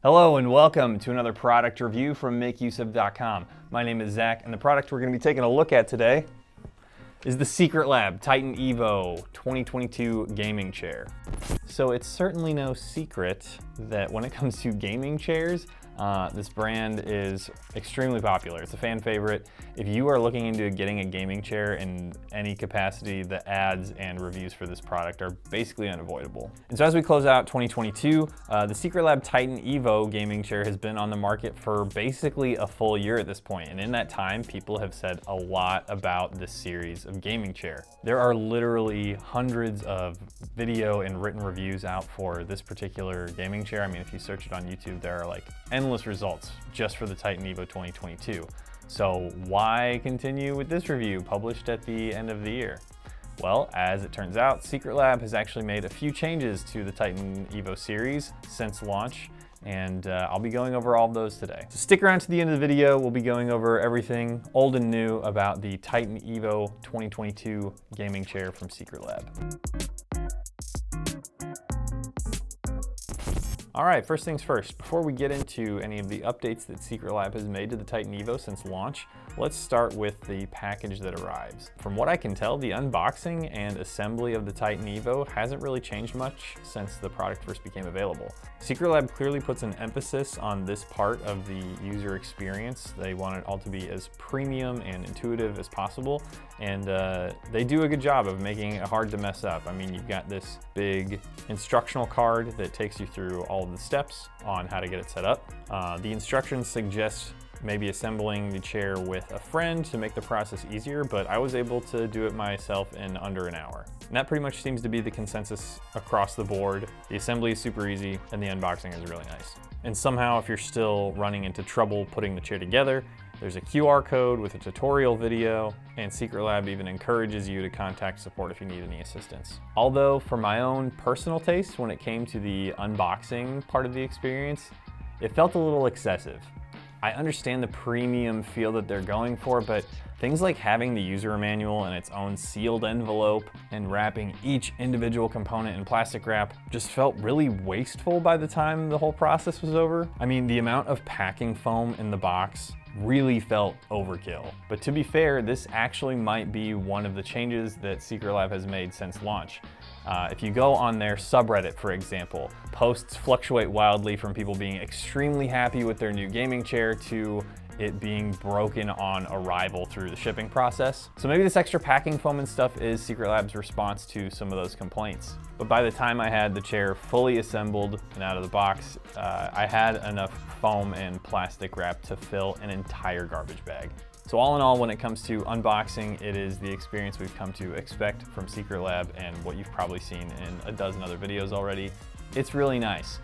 Hello and welcome to another product review from MakeUseOf.com. My name is Zach, and the product we're going to be taking a look at today is the Secretlab Titan Evo 2022 gaming chair. So it's certainly no secret that when it comes to gaming chairs, this brand is extremely popular. It's a fan favorite. If you are looking into getting a gaming chair in any capacity, the ads and reviews for this product are basically unavoidable. And so as we close out 2022, the Secretlab Titan Evo gaming chair has been on the market for basically a full year at this point. And in that time, people have said a lot about this series of gaming chair. There are literally hundreds of video and written reviews out for this particular gaming chair. I mean, if you search it on YouTube, there are like endless results just for the Titan Evo 2022. So why continue with this review published at the end of the year? Well, as it turns out, Secretlab has actually made a few changes to the Titan Evo series since launch, and I'll be going over all of those today. So stick around to the end of the video. We'll be going over everything old and new about the Titan Evo 2022 gaming chair from Secretlab. All right, first things first, before we get into any of the updates that Secretlab has made to the Titan Evo since launch, let's start with the package that arrives. From what I can tell, the unboxing and assembly of the Titan Evo hasn't really changed much since the product first became available. Secretlab clearly puts an emphasis on this part of the user experience. They want it all to be as premium and intuitive as possible, and they do a good job of making it hard to mess up. I mean, you've got this big instructional card that takes you through all of the steps on how to get it set up. The instructions suggest maybe assembling the chair with a friend to make the process easier, but I was able to do it myself in under an hour. And that pretty much seems to be the consensus across the board. The assembly is super easy and the unboxing is really nice. And somehow, if you're still running into trouble putting the chair together, there's a QR code with a tutorial video, and Secretlab even encourages you to contact support if you need any assistance. Although for my own personal taste, when it came to the unboxing part of the experience, it felt a little excessive. I understand the premium feel that they're going for, but things like having the user manual in its own sealed envelope and wrapping each individual component in plastic wrap just felt really wasteful by the time the whole process was over. I mean, the amount of packing foam in the box really felt overkill. But to be fair, this actually might be one of the changes that Secretlab has made since launch. If you go on their subreddit, for example, posts fluctuate wildly from people being extremely happy with their new gaming chair to it being broken on arrival through the shipping process. So maybe this extra packing foam and stuff is Secretlab's response to some of those complaints. But by the time I had the chair fully assembled and out of the box, I had enough foam and plastic wrap to fill an entire garbage bag. So all in all, when it comes to unboxing, it is the experience we've come to expect from Secretlab and what you've probably seen in a dozen other videos already. It's really nice,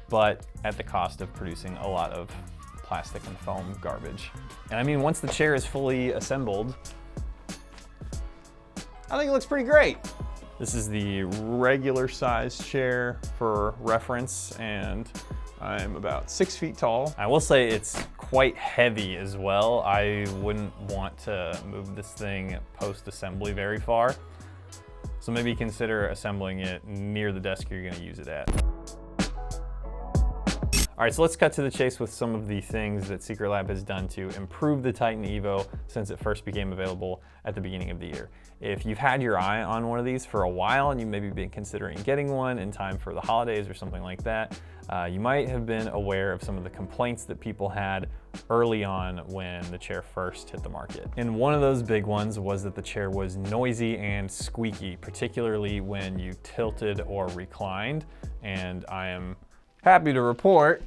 but at the cost of producing a lot of plastic and foam garbage. And I mean, once the chair is fully assembled, I think it looks pretty great. This is the regular size chair for reference, and I'm about 6 feet tall. I will say it's quite heavy as well. I wouldn't want to move this thing post-assembly very far. So maybe consider assembling it near the desk you're gonna use it at. All right, so let's cut to the chase with some of the things that Secretlab has done to improve the Titan Evo since it first became available at the beginning of the year. If you've had your eye on one of these for a while and you maybe been considering getting one in time for the holidays or something like that, you might have been aware of some of the complaints that people had early on when the chair first hit the market. And one of those big ones was that the chair was noisy and squeaky, particularly when you tilted or reclined. And I am happy to report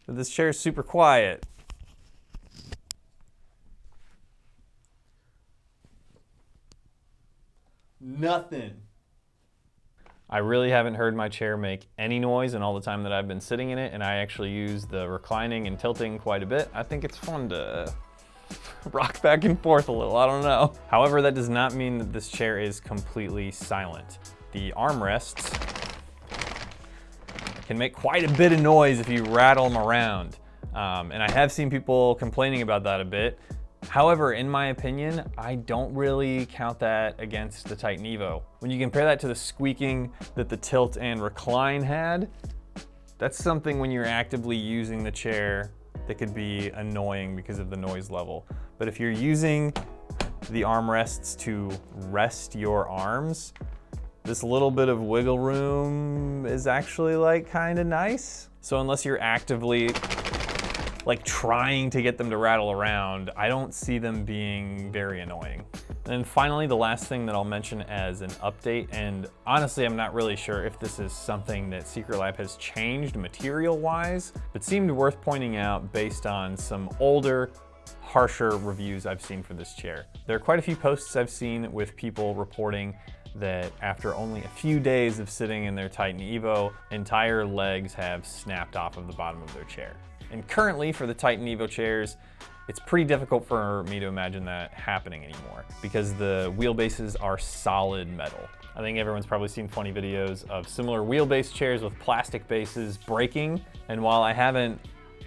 that this chair is super quiet. Nothing. I really haven't heard my chair make any noise in all the time that I've been sitting in it, and I actually use the reclining and tilting quite a bit. I think it's fun to rock back and forth a little, I don't know. However, that does not mean that this chair is completely silent. The armrests can make quite a bit of noise if you rattle them around. And I have seen people complaining about that a bit. However, in my opinion, I don't really count that against the Titan Evo. When you compare that to the squeaking that the tilt and recline had, That's something when you're actively using the chair that could be annoying because of the noise level. But if you're using the armrests to rest your arms, this little bit of wiggle room is actually like kind of nice. So unless you're actively like trying to get them to rattle around, I don't see them being very annoying. And then finally, the last thing that I'll mention as an update, and honestly, I'm not really sure if this is something that Secretlab has changed material-wise, but seemed worth pointing out based on some older, harsher reviews I've seen for this chair. There are quite a few posts I've seen with people reporting that after only a few days of sitting in their Titan Evo, entire legs have snapped off of the bottom of their chair. And currently for the Titan Evo chairs, it's pretty difficult for me to imagine that happening anymore because the wheelbases are solid metal. I think everyone's probably seen funny videos of similar wheelbase chairs with plastic bases breaking. And while I haven't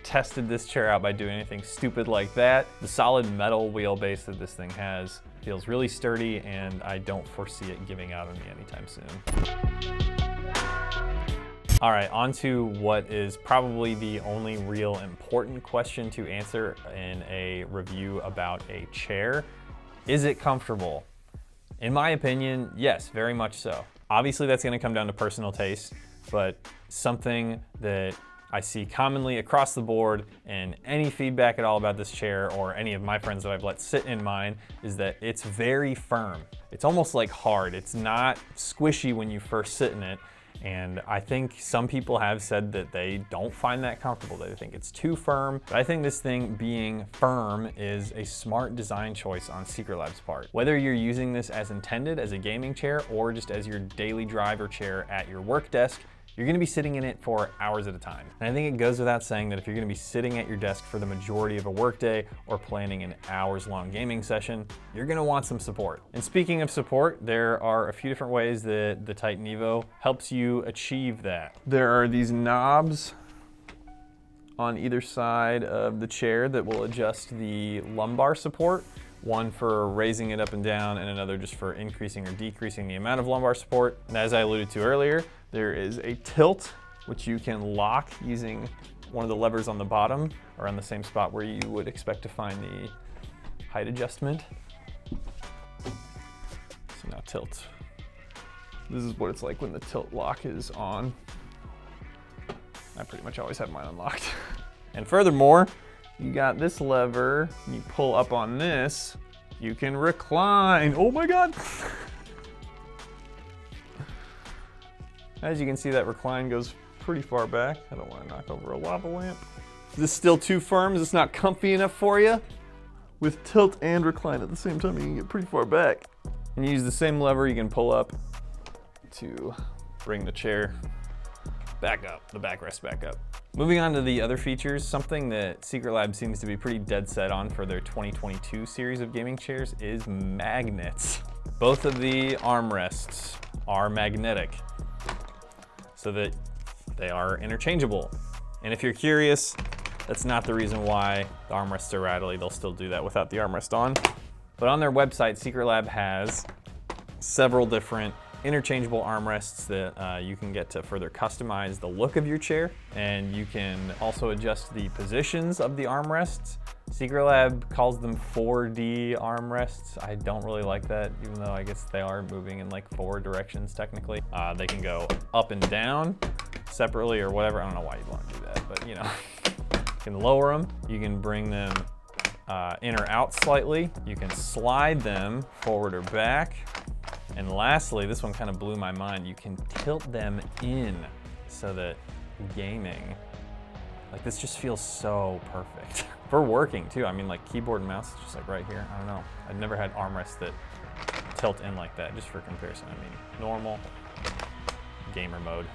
tested this chair out by doing anything stupid like that, the solid metal wheelbase that this thing has feels really sturdy, and I don't foresee it giving out on me anytime soon. All right, on to what is probably the only real important question to answer in a review about a chair. Is it comfortable? In my opinion, yes, very much so. Obviously that's gonna come down to personal taste, but something that I see commonly across the board and any feedback at all about this chair or any of my friends that I've let sit in mine is that it's very firm. It's almost like hard. It's not squishy when you first sit in it. And I think some people have said that they don't find that comfortable. They think it's too firm. But I think this thing being firm is a smart design choice on Secretlab's part. Whether you're using this as intended as a gaming chair or just as your daily driver chair at your work desk, you're gonna be sitting in it for hours at a time. And I think it goes without saying that if you're gonna be sitting at your desk for the majority of a workday or planning an hours-long gaming session, you're gonna want some support. And speaking of support, there are a few different ways that the Titan Evo helps you achieve that. There are these knobs on either side of the chair that will adjust the lumbar support. One for raising it up and down and another just for increasing or decreasing the amount of lumbar support. And as I alluded to earlier, there is a tilt, which you can lock using one of the levers on the bottom or on the same spot where you would expect to find the height adjustment. So now tilt. This is what it's like when the tilt lock is on. I pretty much always have mine unlocked. And furthermore, you got this lever, you pull up on this, you can recline. Oh my God. As you can see, that recline goes pretty far back. I don't want to knock over a lava lamp. Is this still too firm? Is this not comfy enough for you? With tilt and recline at the same time, you can get pretty far back. And you use the same lever you can pull up to bring the chair back up, the backrest back up. Moving on to the other features, something that Secretlab seems to be pretty dead set on for their 2022 series of gaming chairs is magnets. Both of the armrests are magnetic so that they are interchangeable. And if you're curious, that's not the reason why the armrests are rattly. They'll still do that without the armrest on. But on their website, Secretlab has several different interchangeable armrests that you can get to further customize the look of your chair. And you can also adjust the positions of the armrests. Secretlab calls them 4D armrests. I don't really like that, even though I guess they are moving in like 4 directions technically. They can go up and down separately or whatever. I don't know why you'd want to do that, but you know. You can lower them, you can bring them in or out slightly. You can slide them forward or back. And lastly, this one kind of blew my mind, you can tilt them in so that gaming, like this just feels so perfect. For working too, I mean like keyboard and mouse is just like right here, I don't know. I've never had armrests that tilt in like that, just for comparison. I mean, normal, gamer mode.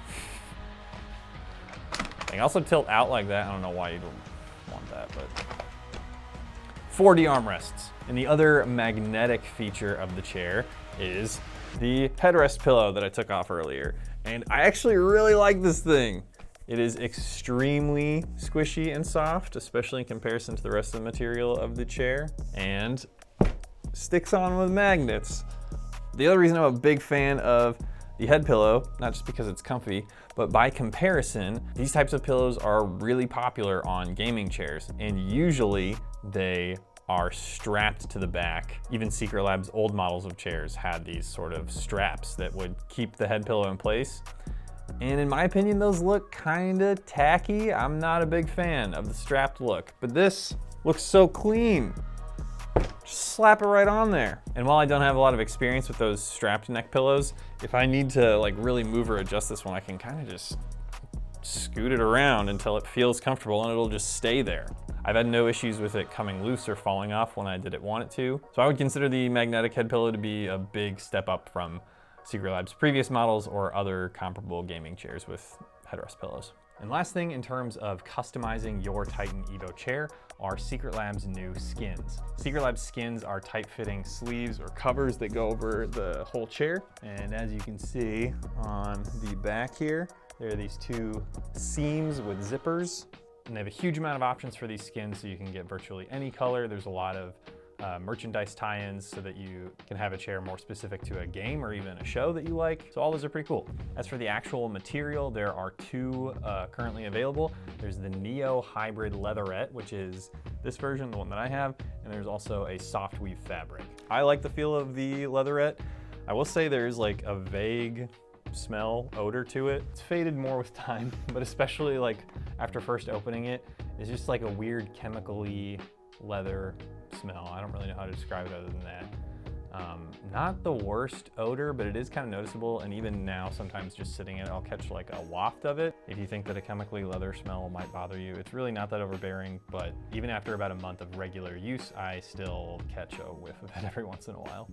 They can also tilt out like that, I don't know why you'd want that, but 4D armrests. And the other magnetic feature of the chair is the headrest pillow that I took off earlier. And I actually really like this thing. It is extremely squishy and soft, especially in comparison to the rest of the material of the chair, and sticks on with magnets. The other reason I'm a big fan of the head pillow, not just because it's comfy, But by comparison, these types of pillows are really popular on gaming chairs, and usually they are strapped to the back. Even Secretlab's old models of chairs had these sort of straps that would keep the head pillow in place. And in my opinion, those look kinda tacky. I'm not a big fan of the strapped look, but this looks so clean. Just slap it right on there. And while I don't have a lot of experience with those strapped neck pillows, if I need to like really move or adjust this one, I can kind of just scoot it around until it feels comfortable and it'll just stay there. I've had no issues with it coming loose or falling off when I didn't want it to. So I would consider the magnetic head pillow to be a big step up from Secretlab's previous models or other comparable gaming chairs with headrest pillows. And last thing in terms of customizing your Titan Evo chair are Secretlab's new skins. Secretlab's skins are tight-fitting sleeves or covers that go over the whole chair. And as you can see on the back here, there are these two seams with zippers. And they have a huge amount of options for these skins, so you can get virtually any color. There's a lot of merchandise tie-ins so that you can have a chair more specific to a game or even a show that you like. So all those are pretty cool. As for the actual material, there are two currently available. There's the Neo Hybrid Leatherette, which is this version, the one that I have, and there's also a soft weave fabric. I like the feel of the leatherette. I will say there's like a vague smell, odor to it. It's faded more with time, but especially like after first opening it, it's just like a weird chemically leather smell. I don't really know how to describe it other than that. Not the worst odor, but it is kind of noticeable, and even now sometimes just sitting in it, I'll catch like a waft of it. If you think that a chemically leather smell might bother you, it's really not that overbearing, but even after about a month of regular use, I still catch a whiff of it every once in a while.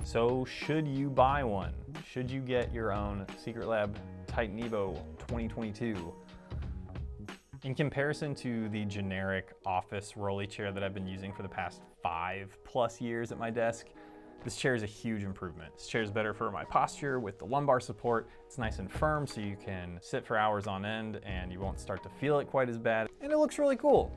So should you buy one? Should you get your own Secretlab Titan Evo 2022? In comparison to the generic office rolly chair that I've been using for the past 5+ years at my desk, this chair is a huge improvement. This chair is better for my posture with the lumbar support. It's nice and firm so you can sit for hours on end and you won't start to feel it quite as bad. And it looks really cool.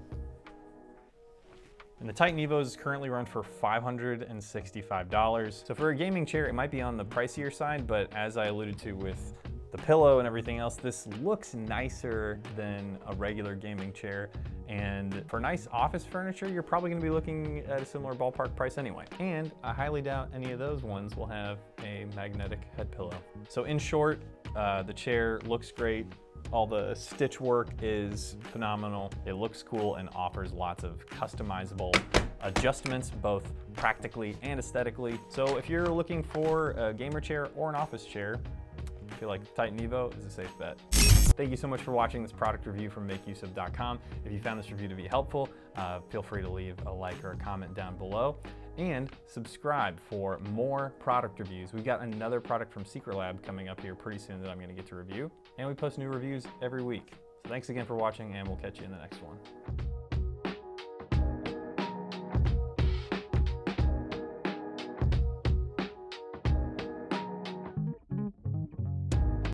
And the Titan Evo is currently run for $565. So for a gaming chair, it might be on the pricier side, but as I alluded to with the pillow and everything else, this looks nicer than a regular gaming chair. And for nice office furniture, you're probably gonna be looking at a similar ballpark price anyway. And I highly doubt any of those ones will have a magnetic head pillow. So in short, the chair looks great. All the stitch work is phenomenal. It looks cool and offers lots of customizable adjustments, both practically and aesthetically. So if you're looking for a gamer chair or an office chair, I feel like Titan Evo is a safe bet. Thank you so much for watching this product review from makeuseof.com. If you found this review to be helpful, feel free to leave a like or a comment down below. And subscribe for more product reviews. We've got another product from Secretlab coming up here pretty soon that I'm gonna get to review. And we post new reviews every week. So thanks again for watching, and we'll catch you in the next one.